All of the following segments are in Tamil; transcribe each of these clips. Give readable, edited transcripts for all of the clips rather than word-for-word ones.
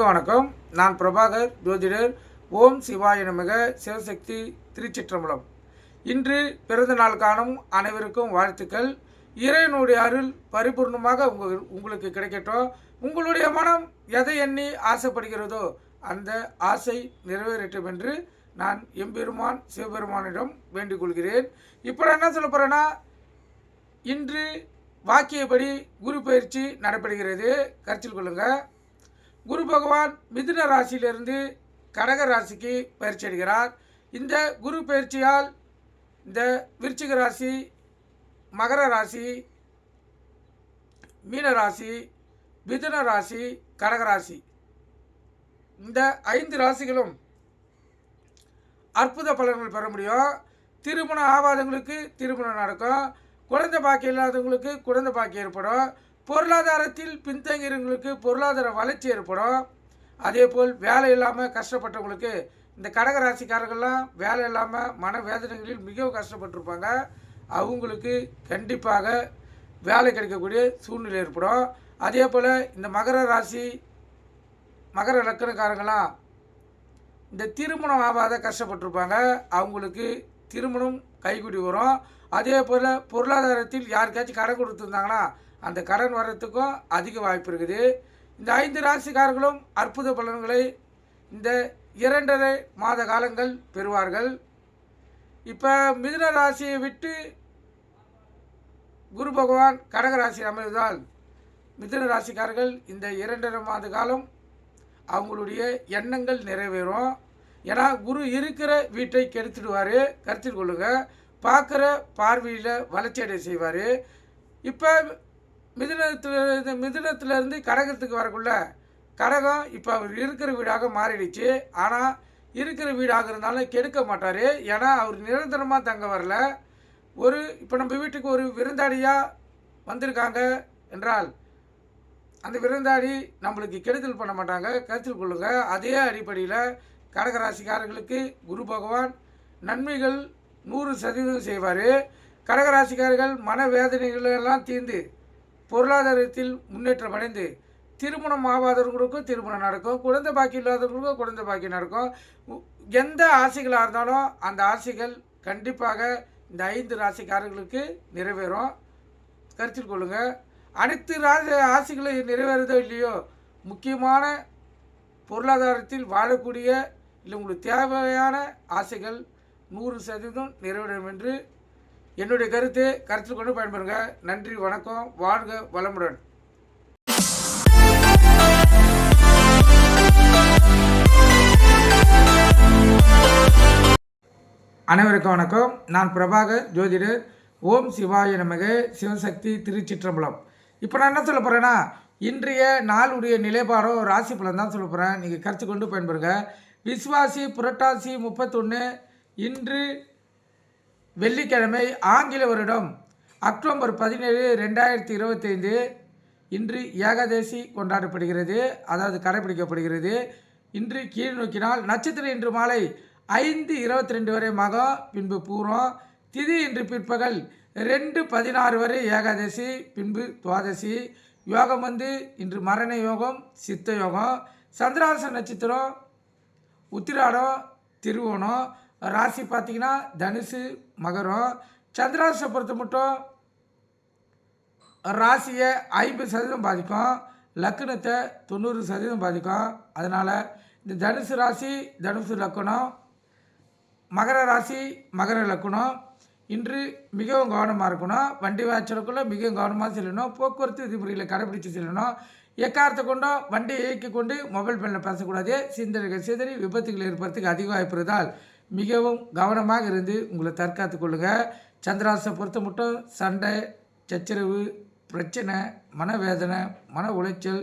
அனைவருக்கும் வணக்கம். நான் பிரபாகர் ஜோதிடர். ஓம் சிவாய நமக. சிவசக்தி திருச்சிற்றம்பலம். இன்று பிறந்த நாள் காணும் அனைவருக்கும் வாழ்த்துக்கள். இறைவனுடைய அருள் பரிபூர்ணமாக உங்களுக்கு கிடைக்கட்டும். உங்களுடைய மனம் எதை எண்ணி ஆசைப்படுகிறதோ அந்த ஆசை நிறைவேறட்டும் என்று நான் எம்பெருமான் சிவபெருமானிடம் வேண்டிக் கொள்கிறேன். இப்போ நான் என்ன சொல்ல போகிறேன்னா, இன்று வாக்கியப்படி குரு பயிற்சி நடைபெறுகிறது. கருத்தில் கொள்ளுங்கள். குரு பகவான் மிதுன ராசியிலிருந்து கடக ராசிக்கு பயிற்சி அடைகிறார். இந்த குரு பயிற்சியால் இந்த விருச்சிக ராசி, மகர ராசி, மீன ராசி, மிதுன ராசி, கடக ராசி இந்த 5 ராசிகளும் அற்புத பலன்கள் பெற முடியும். திருமணம் ஆகாதவங்களுக்கு திருமணம் நடக்கும். குழந்தை பாக்கியம் இல்லாதவங்களுக்கு குழந்தை பாக்கியம் ஏற்படும். பொருளாதாரத்தில் பின்தங்கியவங்களுக்கு பொருளாதார வளர்ச்சி ஏற்படும். அதே போல் வேலை இல்லாமல் கஷ்டப்பட்டவங்களுக்கு, இந்த கடகராசிக்காரர்கள்லாம் வேலை இல்லாமல் மனவேதனைகளில் மிகவும் கஷ்டப்பட்டிருப்பாங்க. அவங்களுக்கு கண்டிப்பாக வேலை கிடைக்கக்கூடிய சூழ்நிலை ஏற்படும். அதே போல் இந்த மகர ராசி, மகர லக்கணக்காரங்களாம் இந்த திருமணம் ஆகாத கஷ்டப்பட்டிருப்பாங்க. அவங்களுக்கு திருமணம் கைகூடி வரும். அதே போல் பொருளாதாரத்தில் யாருக்காச்சும் கடன் கொடுத்துருந்தாங்கன்னா அந்த கடன் வர்றதுக்கும் அதிக வாய்ப்பு இருக்குது. இந்த 5 ராசிக்காரர்களும் அற்புத பலன்களை இந்த 2.5 மாத காலங்கள் பெறுவார்கள். இப்போ மிதுன ராசியை விட்டு குரு பகவான் கடக ராசி அமைவதால் மிதுன ராசிக்காரர்கள் இந்த 2.5 மாத காலம் அவங்களுடைய எண்ணங்கள் நிறைவேறும். ஏன்னா குரு இருக்கிற வீட்டை கெடுத்துடுவார். கருத்தில் கொள்ளுங்கள். பார்க்குற பார்வையில் வளர்ச்சி அடைய செய்வார். இப்போ மிதுனத்திலேருந்து கடகத்துக்கு வரக்குள்ள கடகம் இப்போ அவர் இருக்கிற வீடாக மாறிடுச்சு. ஆனால் இருக்கிற வீடாக இருந்தாலும் கெடுக்க மாட்டார். ஏன்னா அவர் நிரந்தரமாக தங்க வரல. இப்போ நம்ம வீட்டுக்கு ஒரு விருந்தாளியாக வந்திருக்காங்க என்றால் அந்த விருந்தாளி நம்மளுக்கு கெடுதல் பண்ண மாட்டாங்க. கருத்தில் கொள்ளுங்கள். அதே அடிப்படையில் கடகராசிக்காரர்களுக்கு குரு பகவான் நன்மைகள் 100% செய்வார். கடகராசிக்காரர்கள் மனவேதனைகளெல்லாம் தீர்ந்து பொருளாதாரத்தில் முன்னேற்றம் அடைந்து திருமணம் ஆகாதவர்களுக்கும் திருமணம் நடக்கும். குழந்தை பாக்கி இல்லாதவர்களுக்கும் குழந்தை பாக்கி நடக்கும். எந்த ஆசைகளாக இருந்தாலும் அந்த ஆசைகள் கண்டிப்பாக இந்த 5 ராசிக்காரர்களுக்கு நிறைவேறும். கருத்தில் கொள்ளுங்கள். அனைத்து ஆசைகளை நிறைவேறதோ இல்லையோ, முக்கியமான பொருளாதாரத்தில் வாழக்கூடிய இல்லை உங்களுக்கு தேவையான ஆசைகள் 100% நிறைவேறும் என்று என்னுடைய கருத்தில் கொண்டு பயன்பெறுங்க. நன்றி, வணக்கம், வாழ்க வளமுடன். அனைவருக்கும் வணக்கம். நான் பிரபாகர் ஜோதிடர். ஓம் சிவாய நமக. சிவசக்தி திருச்சிற்றம்பலம். இப்போ நான் என்ன சொல்ல போகிறேன்னா, இன்றைய நாளுடைய நிலைப்பாடோ ராசி பலன் தான் சொல்ல போகிறேன். நீங்கள் கருத்து கொண்டு பயன்பெறுங்க. விஸ்வாசி புரட்டாசி 31 இன்று வெள்ளிக்கிழமை, ஆங்கில வருடம் அக்டோபர் 17, 2025 இன்று ஏகாதசி கொண்டாடப்படுகிறது, அதாவது கடைபிடிக்கப்படுகிறது. இன்று கீழ் நோக்கினால் நட்சத்திரம் இன்று மாலை 5:22 வரை மகம், பின்பு பூரம். திதி இன்று பிற்பகல் 2:16 வரை ஏகாதசி, பின்பு துவாதசி. யோகம் இன்று மரண யோகம், சித்த யோகம். சந்திராச நட்சத்திரம் உத்திராடம், திருவோணம். ராசி பார்த்திங்கன்னா தனுசு, மகரம். சந்திராசை பொறுத்த மட்டும் ராசியை 50% பாதிக்கும், லக்கணத்தை 90% பாதிக்கும். அதனால் இந்த தனுசு ராசி, தனுசு லக்கணம், மகர ராசி, மகர லக்கணம் இன்று மிகவும் கவனமாக இருக்கணும். வண்டி வாய்ச்சலுக்குள்ளே மிகவும் கவனமாக செல்லணும். போக்குவரத்து விதிமுறைகளை கடைபிடித்து செல்லணும். எக்காரத்தை கொண்டோ வண்டியை இயக்கி கொண்டு மொபைல் ஃபோனில் பேசக்கூடாது. சிந்தனைகள் சிதறி விபத்துகள் ஏற்படுறதுக்கு அதிக வாய்ப்பு இருந்தால் மிகவும் கவனமாக இருந்து உங்களை தற்காத்து கொள்ளுங்கள். சந்திராசை பொறுத்த மட்டும் சண்டை, சச்சரவு, பிரச்சனை, மனவேதனை, மன உளைச்சல்,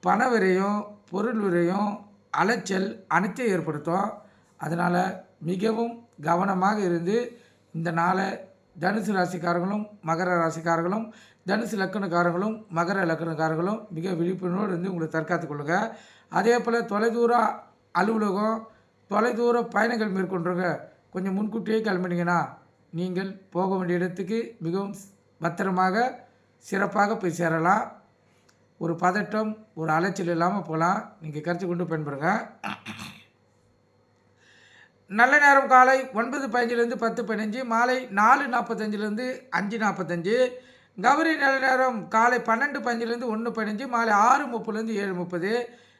பண விரயம், பொருள் விரயம், அலைச்சல் அனைத்தையும் ஏற்படுத்தும். அதனால் மிகவும் கவனமாக இருந்து இந்த நாளை தனுசு ராசிக்காரர்களும் மகர ராசிக்காரர்களும் தனுசு லக்கணக்காரர்களும் மகர லக்கணக்காரர்களும் மிக விழிப்புணர்வோடு இருந்து உங்களை தற்காத்து கொள்ளுங்கள். அதே போல் தொலைதூர அலுவலகம், தொலைதூர பயணங்கள் மேற்கொண்டுருங்க. கொஞ்சம் முன்கூட்டியே கிளம்பினீங்கன்னா நீங்கள் போக வேண்டிய இடத்துக்கு மிகவும் பத்திரமாக சிறப்பாக போய் சேரலாம். ஒரு பதட்டம், ஒரு அலைச்சல் இல்லாமல் போகலாம். நீங்கள் கருத்து கொண்டு பயன்படுங்க. நல்ல நேரம் காலை 9:15லேருந்து 10:15, மாலை 4:45லேருந்து 5:45. கௌரி நல்ல நேரம் காலை 12:15லேருந்து 1:15, மாலை 6:30லேருந்து 7:30.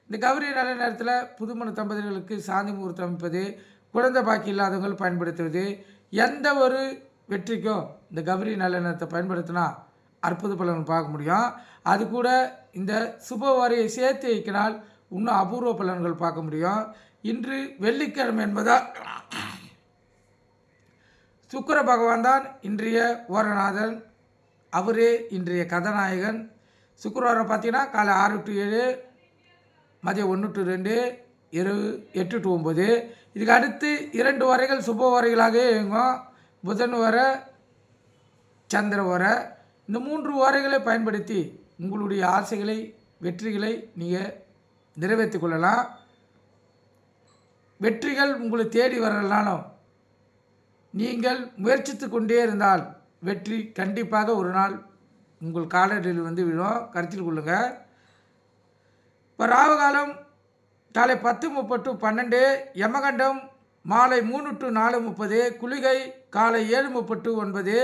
இந்த கௌரி நல்ல நேரத்தில் புதுமண தம்பதிகளுக்கு சாந்தி முகூர்த்தம் அமைப்பது, குழந்தை பாக்கி இல்லாதவங்கள் பயன்படுத்துவது, எந்த ஒரு வெற்றிக்கும் இந்த கௌரி நல்ல நேரத்தை பயன்படுத்தினா அற்புத பலன் பார்க்க முடியும். அது கூட இந்த சுப வரையை சேர்த்து வைக்கினால் இன்னும் அபூர்வ பலன்கள் பார்க்க முடியும். இன்று வெள்ளிக்கிழமை என்பதால் சுக்கிர பகவான் தான் இன்றைய ஓரநாதன். அவரே இன்றைய கதாநாயகன். சுக்கிரவாரம் பார்த்தீங்கன்னா காலை 6 to 7, மதியம் 1 to 2, இரவு 8 to 9. இதுக்கு அடுத்து 2 வரைகள் சுப வரைகளாக இயங்கும். புதன் வர, சந்திர வர. இந்த 3 வரைகளை பயன்படுத்தி உங்களுடைய ஆசைகளை, வெற்றிகளை நீங்கள் நிறைவேற்றி கொள்ளலாம். வெற்றிகள் உங்களை தேடி வரலனாலும் நீங்கள் முயற்சித்து கொண்டே இருந்தால் வெற்றி கண்டிப்பாக ஒரு நாள் உங்கள் காலடியில் வந்து விடும். கருத்தில் கொள்ளுங்கள். இப்போ ராகுகாலம் காலை 10:30 to 12, யமகண்டம் மாலை 3 to 4:30, குளிகை காலை 7:30 to 9.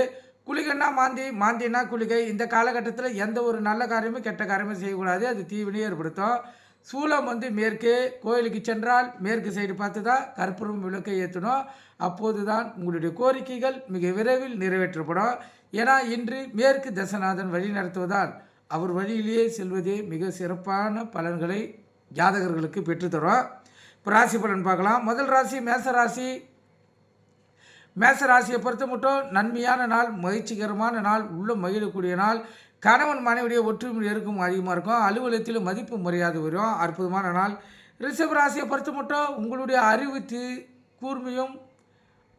குளிகைன்னா மாந்தி, மாந்தினா குளிகை. இந்த காலகட்டத்தில் எந்த ஒரு நல்ல காரியமும் கெட்ட காரியமும் செய்யக்கூடாது. அது தீவினையை ஏற்படுத்தும். சூலம் வந்து மேற்கே. கோயிலுக்கு சென்றால் மேற்கு சைடு பார்த்து தான் கற்பூரம் விளக்கை ஏற்றணும். அப்போது தான் உங்களுடைய கோரிக்கைகள் மிக விரைவில் நிறைவேற்றப்படும். ஏன்னா இன்று மேற்கு தசநாதன் வழி நடத்துவதால் அவர் வழியிலேயே செல்வதே மிக சிறப்பான பலன்களை ஜாதகர்களுக்கு பெற்றுத்தரும். இப்போ ராசி பலன் பார்க்கலாம். முதல் ராசி மேசராசி. மேசராசியை பொறுத்த மட்டும் நன்மையான நாள், மகிழ்ச்சிகரமான நாள், உள்ள மகிழக்கூடிய நாள். கணவன் மனைவிடைய ஒற்றுமை நெருக்கம் அதிகமாக இருக்கும். அலுவலகத்தில் மதிப்பு மரியாதை வரும். அற்புதமான நாள். ரிஷப ராசியை பொறுத்த மட்டும் உங்களுடைய அறிவு கூர்மையும்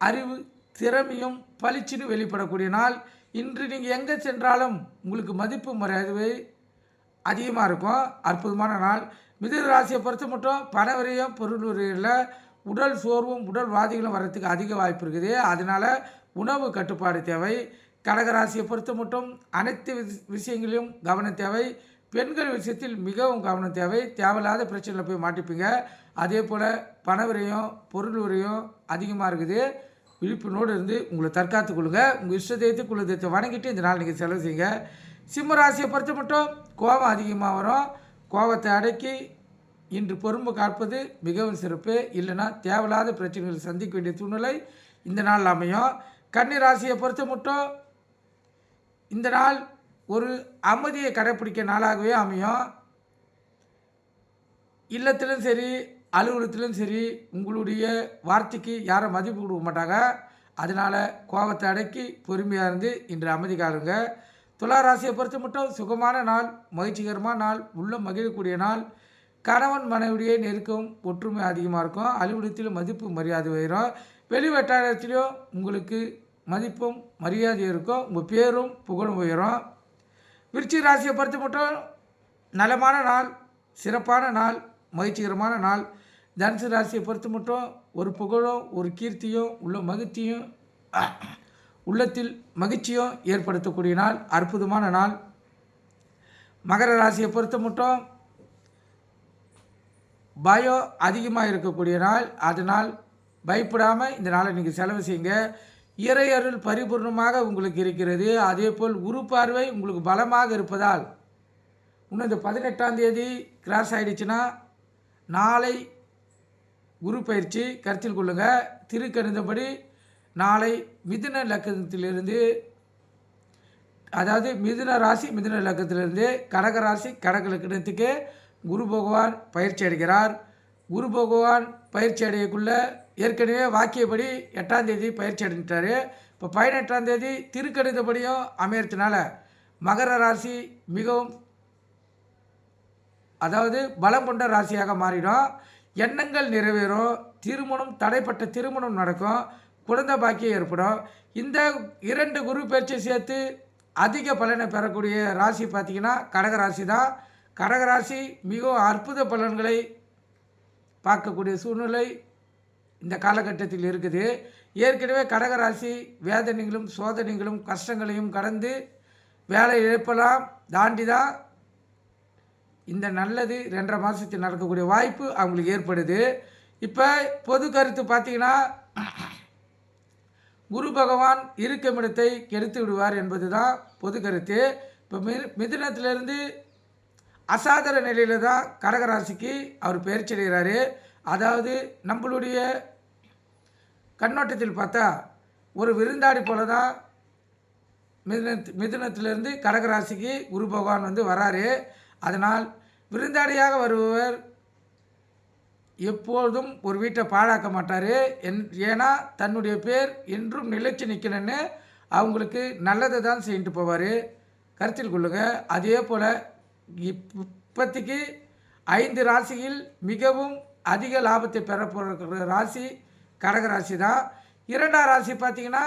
அறிவு திறமையும் பளிச்சுன்னு வெளிப்படக்கூடிய நாள். இன்று நீங்கள் எங்கே சென்றாலும் உங்களுக்கு மதிப்பு மரியாதை அதிகமாக இருக்கும். அற்புதமான நாள். மிதுன ராசியை பொறுத்த மட்டும் பணவரையும் பொருள் வரையில் உடல் சோர்வும் உடல் வாதிகளும் வர்றதுக்கு அதிக வாய்ப்பு இருக்குது. அதனால் உணவு கட்டுப்பாடு தேவை. கடகராசியை பொறுத்த மட்டும் அனைத்து விஷயங்களிலும் கவனம் தேவை. பெண்கள் விஷயத்தில் மிகவும் கவனம் தேவை. தேவையில்லாத பிரச்சனையில் போய் மாட்டிப்பீங்க. அதே போல் பணவரையும் பொருள் வரையும் அதிகமாக இருக்குது. விழிப்புணோடு இருந்து உங்களை தற்காத்து கொள்ளுங்க. உங்கள் இஷ்ட தெய்வத்தை குல தெய்வத்தை வணங்கிட்டு இந்த நாள் நீங்கள் செலவு செய்யுங்க. சிம்ம ராசியை பொறுத்த மட்டும் கோபம் அதிகமாக வரும். கோபத்தை அடக்கி இன்று பொறுமை காப்பது மிகவும் சிறப்பு. இல்லைன்னா தேவையில்லாத பிரச்சனைகளை சந்திக்க வேண்டிய சூழ்நிலை இந்த நாள் அமையும். கன்னி ராசியை பொறுத்த மட்டும் இந்த நாள் ஒரு அமைதியை கடைப்பிடிக்க நாளாகவே அமையும். இல்லத்திலும் சரி, அலுவலகத்திலும் சரி, உங்களுடைய வார்த்தைக்கு யாரும் மதிப்பு கொடுக்க மாட்டாங்க. அதனால் கோபத்தை அடக்கி பொறுமையாக இருந்து இன்று அமைதி காருங்க. துலா ராசியை பொறுத்த மட்டும் சுகமான நாள், மகிழ்ச்சிகரமான நாள், உள்ள மகிழக்கூடிய நாள். கணவன் மனைவிடைய நெருக்கம் ஒற்றுமை அதிகமாக இருக்கும். அலுவலகத்திலும் மதிப்பு மரியாதை உயரும். வெளி வட்டாரத்திலும் உங்களுக்கு மதிப்பும் மரியாதையும் இருக்கும். உங்கள் பேரும் புகழும் உயரும். விருச்சிக ராசியை பொறுத்த மட்டும் நலமான நாள், சிறப்பான நாள், மகிழ்ச்சிகரமான நாள். தனுசு ராசியை பொறுத்த மட்டும் ஒரு புகழும் ஒரு கீர்த்தியும் உள்ள மகிழ்ச்சியும் உள்ளத்தில் மகிழ்ச்சியும் ஏற்படுத்தக்கூடிய நாள், அற்புதமான நாள். மகர ராசியை பொறுத்த மட்டும் பயம் அதிகமாக இருக்கக்கூடிய நாள். அதனால் பயப்படாமல் இந்த நாளை நீங்கள் செலவு செய்யுங்க. இறையருள் பரிபூர்ணமாக உங்களுக்கு இருக்கிறது. அதே போல் குரு பார்வை உங்களுக்கு பலமாக இருப்பதால் இன்னும் இந்த 18ஆம் தேதி கிராஸ் ஆகிடுச்சுன்னா நாளை குரு பயிற்சி கருத்தில் கொள்ளுங்கள். திருக்கணிதப்படி நாளை மிதுன லக்கணத்திலிருந்து, அதாவது மிதுன ராசி மிதுன லக்கணத்திலிருந்து கடக ராசி கடக லக்கணத்துக்கு குரு பகவான் பயிற்சி அடைகிறார். குரு பகவான் பயிற்சி அடையக்குள்ள ஏற்கனவே வாக்கியப்படி 8ஆம் தேதி பயிற்சி அடைஞ்சிட்டார். இப்போ 18ஆம் தேதி திருக்கணிதப்படியும் அமையறதுனால மகர ராசி மிகவும், அதாவது பலம் கொண்ட ராசியாக மாறிடும். எண்ணங்கள் நிறைவேறும். திருமணம், தடைப்பட்ட திருமணம் நடக்கும். குழந்தை பாக்கியம் ஏற்படும். இந்த 2 குரு பயிற்சியை சேர்த்து அதிக பலனை பெறக்கூடிய ராசி பார்த்திங்கன்னா கடகராசி தான். கடகராசி மிகவும் அற்புத பலன்களை பார்க்கக்கூடிய சூழ்நிலை இந்த காலகட்டத்தில் இருக்குது. ஏற்கனவே கடகராசி வேதனைகளும் சோதனைகளும் கஷ்டங்களையும் கடந்து வேலை இழப்பெல்லாம் தாண்டி தான் இந்த நல்லது 2.5 மாதத்துக்கு நடக்கக்கூடிய வாய்ப்பு அவங்களுக்கு ஏற்படுது. இப்போ பொது கருத்து பார்த்தீங்கன்னா, குரு பகவான் இருக்குமிடத்தை கெடுத்து விடுவார் என்பது தான் பொது கருத்து. இப்போ மிதுனத்திலிருந்து அசாதார நிலையில் தான் கடகராசிக்கு அவர் பயிற்சி அடைகிறாரு. அதாவது நம்மளுடைய கண்ணோட்டத்தில் பார்த்தா ஒரு விருந்தாடி போல தான் மிதுனத்திலிருந்து கடகராசிக்கு குரு பகவான் வந்து வராரு. அதனால் விருந்தாடியாக வருபவர் எப்போதும் ஒரு வீட்டை பாழாக்க மாட்டார். ஏன்னா தன்னுடைய பேர் என்றும் நிலைச்சு நிற்கணும்னு அவங்களுக்கு நல்லதை தான் செய்யிட்டு போவார். கருத்தில் கொள்ளுங்கள். அதே போல் இப்போதைக்கு 5 ராசியில் மிகவும் அதிக லாபத்தை பெற போகிற ராசி கடகராசி தான். 2ஆம் ராசி பார்த்திங்கன்னா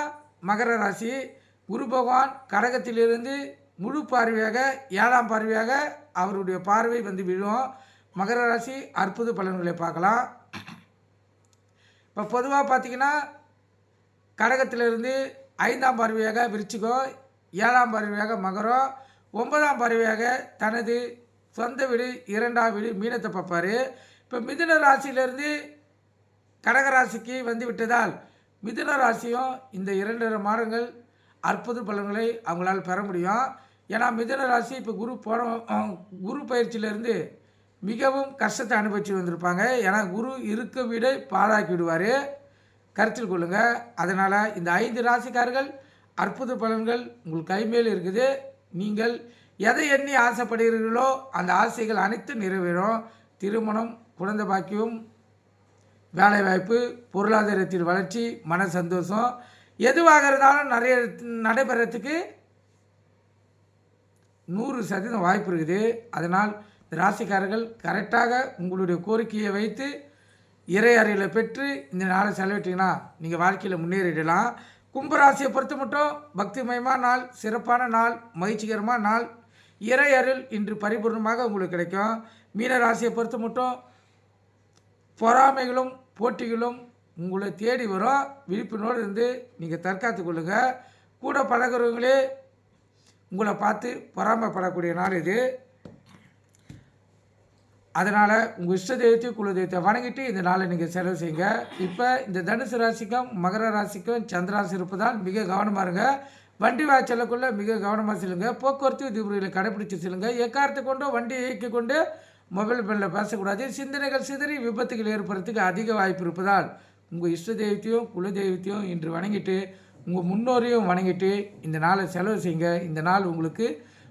மகர ராசி. குரு பகவான் கடகத்திலிருந்து முழு பார்வையாக 7ஆம் பார்வையாக அவருடைய பார்வை வந்து விழும். மகர ராசி அற்புத பலன்களை பார்க்கலாம். இப்போ பொதுவாக பார்த்திங்கன்னா கடகத்திலிருந்து 5ஆம் பார்வையாக விருச்சிகம், 7ஆம் பார்வையாக மகரம், 9ஆம் பார்வையாக தனது சொந்த வீடு 2ஆம் வீடு மீனத்தை பார்ப்பார். இப்போ மிதுன ராசியிலிருந்து கடகராசிக்கு வந்து விட்டதால் மிதுன ராசியும் இந்த 2.5 மாதங்கள் அற்புத பலன்களை அவங்களால் பெற முடியும். ஏன்னா மிதுன ராசி இப்போ குரு பயிற்சியிலேருந்து மிகவும் கஷ்டத்தை அனுபவிச்சு வந்திருப்பாங்க. ஏன்னா குரு இருக்க வீடை பாழாக்கி விடுவார். கருத்தில் கொள்ளுங்கள். அதனால் இந்த 5 ராசிக்காரர்கள் அற்புத பலன்கள் உங்கள் கைமேல் இருக்குது. நீங்கள் எதை எண்ணி ஆசைப்படுகிறீர்களோ அந்த ஆசைகள் அனைத்தும் நிறைவேறும். திருமணம், குழந்தை பாக்கியம், வேலைவாய்ப்பு, பொருளாதாரத்தில் வளர்ச்சி, மன சந்தோஷம் எதுவாக இருந்தாலும் நிறைய நடைபெறத்துக்கு 100% வாய்ப்பு இருக்குது. அதனால் ராசிக்காரர்கள் கரெக்டாக உங்களுடைய கோரிக்கையை வைத்து இறை அறையில் பெற்று இந்த நாளை செலவிட்டிங்கன்னா நீங்கள் வாழ்க்கையில் முன்னேறிடலாம். கும்பராசியை பொறுத்த மட்டும் பக்திமயமான நாள், சிறப்பான நாள், மகிழ்ச்சிகரமான நாள். இறை அருள் இன்று பரிபூர்ணமாக உங்களுக்கு கிடைக்கும். மீன ராசியை பொறுத்த மட்டும் பொறாமைகளும் போட்டிகளும் உங்களை தேடி வரும். விழிப்புணோடு இருந்து நீங்கள் தற்காத்து கொள்ளுங்கள். கூட பழகிறவங்களே உங்களை பார்த்து பொறாமைப்படக்கூடிய நாள் இது. அதனால் உங்கள் இஷ்ட தெய்வத்தையும் குல தெய்வத்தை வணங்கிட்டு இந்த நாளை நீங்கள் செலவு செய்யுங்க. இப்போ இந்த தனுசு ராசிக்கும் மகர ராசிக்கும் சந்திராசி இருப்பதால் மிக கவனமாக இருங்க. வண்டி செல்லக்குள்ளே மிக கவனமாக செல்லுங்க. போக்குவரத்து விதிமுறைகளை கடைபிடித்து செல்லுங்க. எக்காரத்தை கொண்டோ வண்டியை இயக்கி கொண்டு மொபைல் ஃபோனில் பேசக்கூடாது. சிந்தனைகள் சிதறி விபத்துகள் ஏற்படுறதுக்கு அதிக வாய்ப்பு இருப்பதால் உங்கள் இஷ்ட தெய்வத்தையும் குல தெய்வத்தையும் இன்று வணங்கிட்டு உங்கள் முன்னோரையும் வணங்கிட்டு இந்த நாளை செலவு செய்யுங்க. இந்த நாள் உங்களுக்கு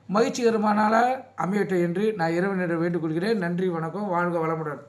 மகிழ்ச்சிகரமான நாளாக அமையட்டும் என்று நான் இறைவனிடம் வேண்டுகொள்கிறேன். நன்றி, வணக்கம், வாழ்க வளமுடன்.